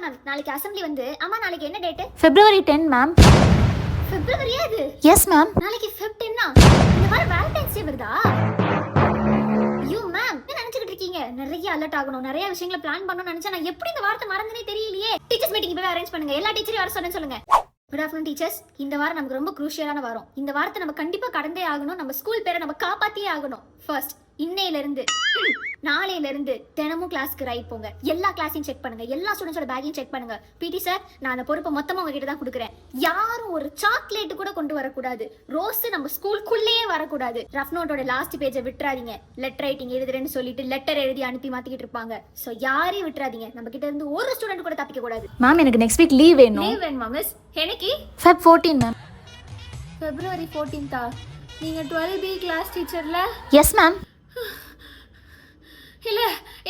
Ma'am நாளைக்கு assembly வந்து அம்மா நாளைக்கு என்ன டேட்? February 10 ma'am. பிப்ரவரியா இது? Yes ma'am. நாளைக்கு ஃபெப் 10 இந்த வாரம் வேலண்டைன்ஸ் டே வருதா? ஐயோ மேம் என்ன நினைச்சிட்டு இருக்கீங்க? நிறைய அலர்ட் ஆகணும், நிறைய விஷயங்களை பிளான் பண்ணணும்னு நினைச்சா நான் எப்படி இந்த வாரத்தை மறந்துனே தெரியலையே. டீச்சர்ஸ் மீட்டிங் போய் அரேஞ்ச் பண்ணுங்க, எல்லா டீச்சரையும் வர சொன்னேன்னு சொல்லுங்க. Good afternoon teachers. இந்த வாரம் நமக்கு ரொம்ப குரூஷியலான வாரம். இந்த வாரத்தை நம்ம கண்டிப்பா கடந்தே ஆகணும். நம்ம ஸ்கூல் பேரை நம்ம காப்பாத்தியே ஆகணும். ஃபர்ஸ்ட் இன்னையில இருந்து நாளையில இருந்து தினமும் கிளாஸ்க்கு ரைட் போங்க. எல்லா கிளாஸையும் செக் பண்ணுங்க, எல்லா ஸ்டூடெண்ட்ஸோட பேக்கையும் செக் பண்ணுங்க. பிடி சார் நான் அந்த பொறுப்பை மொத்தமா உங்ககிட்ட தான் கொடுக்குறேன். யாரும் ஒரு சாக்லேட் கூட கொண்டு வரக்கூடாது. ரோஸ் நம்ம ஸ்கூலுக்குள்ளேயே வரக்கூடாது. ரஃப் நோட்டோட லாஸ்ட் பேஜை விட்டுறாதீங்க. லெட்டர் ரைட்டிங் எழுதுறேன்னு சொல்லிட்டு லெட்டர் எழுதி அனுப்பி மாத்திக்கிட்டு இருப்பாங்க. ஸோ யாரையும் விட்டுறாதீங்க. நம்ம கிட்ட இருந்து ஒரு ஸ்டூடெண்ட் கூட தப்பிக்க கூடாது. மேம் எனக்கு நெக்ஸ்ட் வீக் லீவ் வேணும். லீவ் வேணுமா மிஸ்? எனக்கு Feb 14 மேம். February 14 நீங்க 12B கிளாஸ் டீச்சர்ல? Yes ma'am.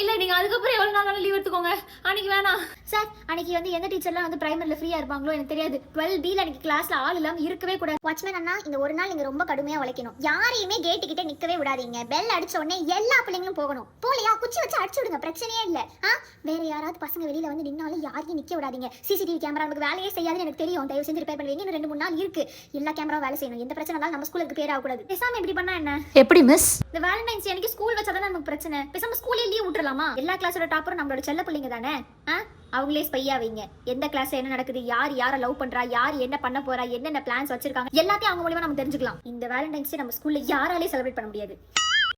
இல்ல நீங்க அதுக்கப்புறம் எவ்வளவு நாள் லீவ் எடுத்துக்கோங்க. அன்னைக்கு வேணாம் சார். அன்னைக்கு வந்து எந்த டீச்சர்லாம் வந்து பிரைமரில ஃப்ரீயா இருப்பாங்களோ எனக்கு தெரியாது. 12Bல அன்னைக்கு கிளாஸ்ல ஆள் இல்லாம இருக்கவே கூடாது. வாட்ச்மேன் அண்ணா இந்த ஒரு நாள் நீங்க ரொம்ப கடுமையா உழைக்கணும். யாரையுமே கேட்டு கிட்ட நிக்கவே விடாதீங்க. பெல் அடிச்ச உடனே எல்லா பிள்ளைங்களும் போகணும். போலையா குச்சி வச்சு அடிச்சு விடுங்க, பிரச்சனையே இல்ல. வேற யாராவது பசங்க வெளியில வந்து நின்னாலும் யாரையும் நிக்க விடாதீங்க. சிசிடிவி கேமரா நமக்கு வேலையே செய்யாதுன்னு எனக்கு தெரியும். தயவு செஞ்சு ரிப்பேர் பண்ணுவீங்க. இன்னும் 2-3 நாள் இருக்கு. எல்லா கேமராவும் வேலை செய்யணும். எந்த பிரச்சனை நம்ம ஸ்கூலுக்கு பேர் ஆகக்கூடாது. பேசாம இப்படி பண்ணா என்ன? எப்படி மிஸ்? இந்த வேலண்டைன்ஸ் எனக்கு ஸ்கூல் வச்சாதான் நமக்கு பிரச்சனை. பேசாம ஸ்கூலே லீவ் விட்டுறலாமா? எல்லா கிளாஸோட டாப்பரும் நம்மளோட செல்ல பிள்ளைங்க தானே. அவங்களே ஸ்பையா வைங்க. எந்த கிளாஸ்ல என்ன நடக்குது, யார் யாரை லவ் பண்றா, யார் என்ன பண்ண போறா, என்னென்ன பிளான்ஸ் வச்சிருக்காங்க எல்லாத்தையும் அவங்க மூலமா நம்ம தெரிஞ்சுக்கலாம். இந்த வேலண்டைன்ஸ் டே நம்ம ஸ்கூல்ல யாராலையும் செலிப்ரேட் பண்ண முடியாது.